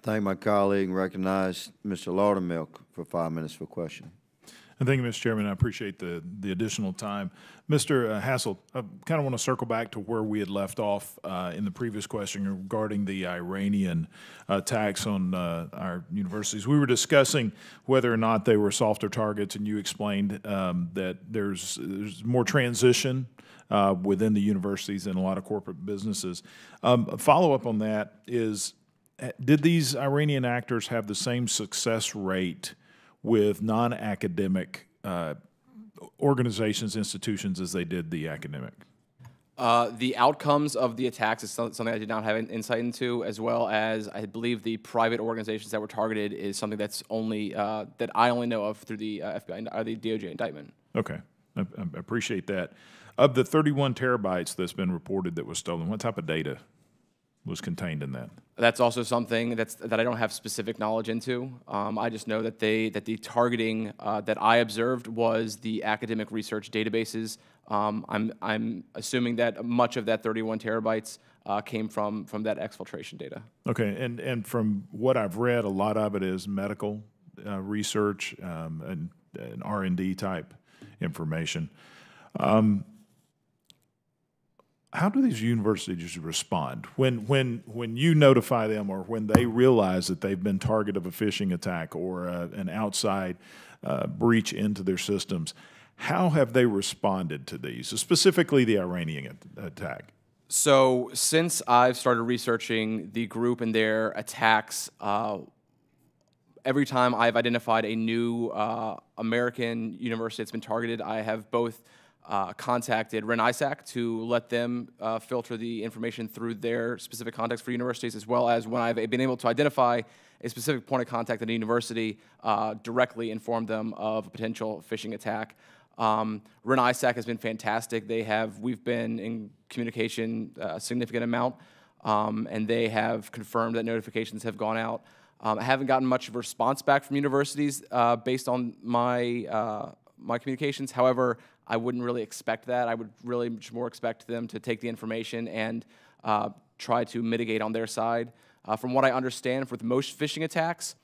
thank my colleague and recognize Mr. Loudermilk for 5 minutes for question. And thank you, Mr. Chairman. I appreciate the additional time. Mr. Hassold, I kind of want to circle back to where we had left off in the previous question regarding the Iranian attacks on our universities. We were discussing whether or not they were softer targets, and you explained that there's more transition within the universities and a lot of corporate businesses. A follow-up on that is, did these Iranian actors have the same success rate with non-academic organizations, institutions, as they did the academic? The outcomes of the attacks is something I did not have an insight into, as well as I believe the private organizations that were targeted is something that's only that I only know of through the FBI or the DOJ indictment. Okay, I appreciate that. Of the 31 terabytes that's been reported that was stolen, what type of data was contained in that? That's also something that I don't have specific knowledge into. I just know that the targeting that I observed was the academic research databases. I'm assuming that much of that 31 terabytes came from that exfiltration data. Okay, and from what I've read, a lot of it is medical research and R&D type information. How do these universities respond when you notify them, or when they realize that they've been target of a phishing attack or an outside breach into their systems? How have they responded to these, specifically the Iranian attack? So since I've started researching the group and their attacks, every time I've identified a new American university that's been targeted, I have both contacted RISAC to let them filter the information through their specific contacts for universities, as well as when I've been able to identify a specific point of contact at a university, directly inform them of a potential phishing attack. RISAC has been fantastic. We've been in communication a significant amount, and they have confirmed that notifications have gone out. I haven't gotten much of a response back from universities based on my communications. However, I wouldn't really expect that. I would really much more expect them to take the information and try to mitigate on their side. From what I understand, for most phishing attacks,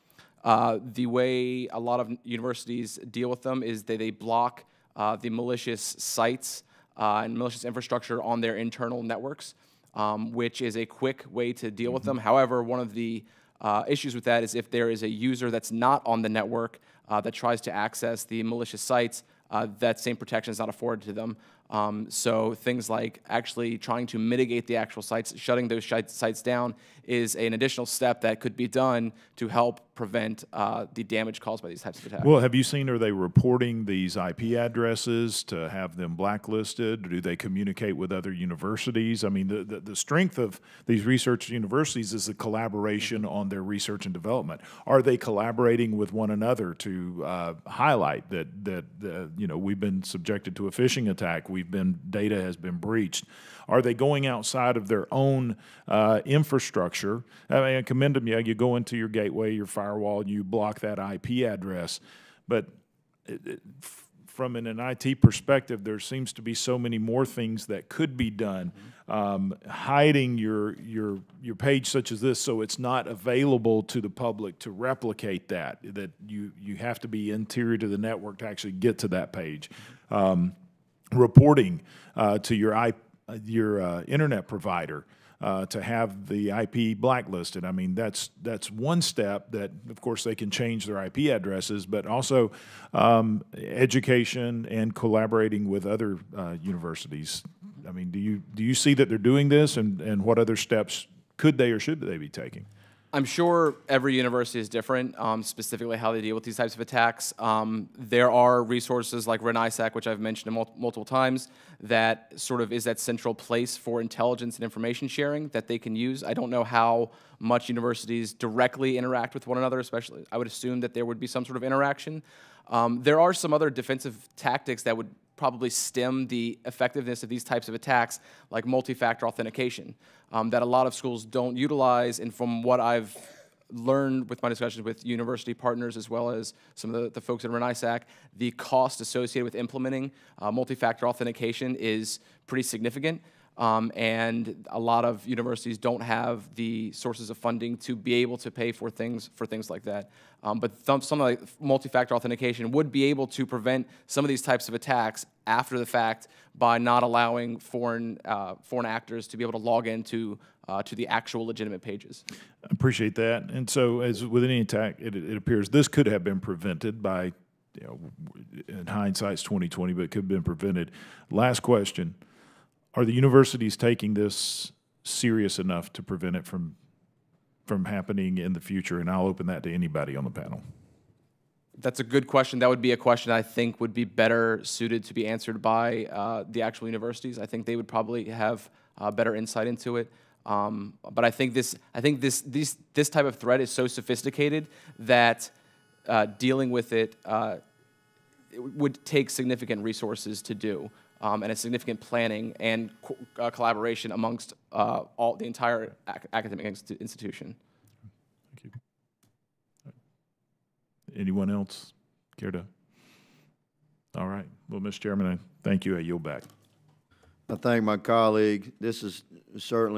the way a lot of universities deal with them is they block the malicious sites and malicious infrastructure on their internal networks, which is a quick way to deal with them. However, one of the issues with that is if there is a user that's not on the network that tries to access the malicious sites, that same protection is not afforded to them. So things like actually trying to mitigate the actual sites, shutting those sites down, is an additional step that could be done to help prevent the damage caused by these types of attacks. Well, have you seen, are they reporting these IP addresses to have them blacklisted? Or do they communicate with other universities? I mean, the strength of these research universities is the collaboration on their research and development. Are they collaborating with one another to highlight that you know, we've been subjected to a phishing attack, data has been breached? Are they going outside of their own infrastructure? I mean, I commend them. Yeah, you go into your gateway, your firewall, you block that IP address. But from an IT perspective, there seems to be so many more things that could be done. Hiding your page such as this, so it's not available to the public to replicate that you have to be interior to the network to actually get to that page. Reporting to your internet provider to have the IP blacklisted. I mean, that's one step that, of course, they can change their IP addresses, but also education and collaborating with other universities. I mean, do you see that they're doing this, and what other steps could they or should they be taking? I'm sure every university is different, specifically how they deal with these types of attacks. There are resources like RISAC, which I've mentioned multiple times, that sort of is that central place for intelligence and information sharing that they can use. I don't know how much universities directly interact with one another, especially. I would assume that there would be some sort of interaction. There are some other defensive tactics that would probably stem the effectiveness of these types of attacks, like multi-factor authentication, that a lot of schools don't utilize. And from what I've learned with my discussions with university partners, as well as some of the folks at RISAC, the cost associated with implementing multi-factor authentication is pretty significant. and a lot of universities don't have the sources of funding to be able to pay for things like that. But something like multi-factor authentication would be able to prevent some of these types of attacks after the fact by not allowing foreign actors to be able to log into to the actual legitimate pages. I appreciate that. And so, as with any attack, it appears this could have been prevented by, in hindsight's 2020, but it could have been prevented. Last question: are the universities taking this serious enough to prevent it from happening in the future? And I'll open that to anybody on the panel. That's a good question. That would be a question I think would be better suited to be answered by the actual universities. I think they would probably have better insight into it. But I think this type of threat is so sophisticated that dealing with it would take significant resources to do, and a significant planning and collaboration amongst the entire academic institution. Thank you. Anyone else care to? All right. Well, Mr. Chairman, I thank you. I yield back. I thank my colleague. This is certainly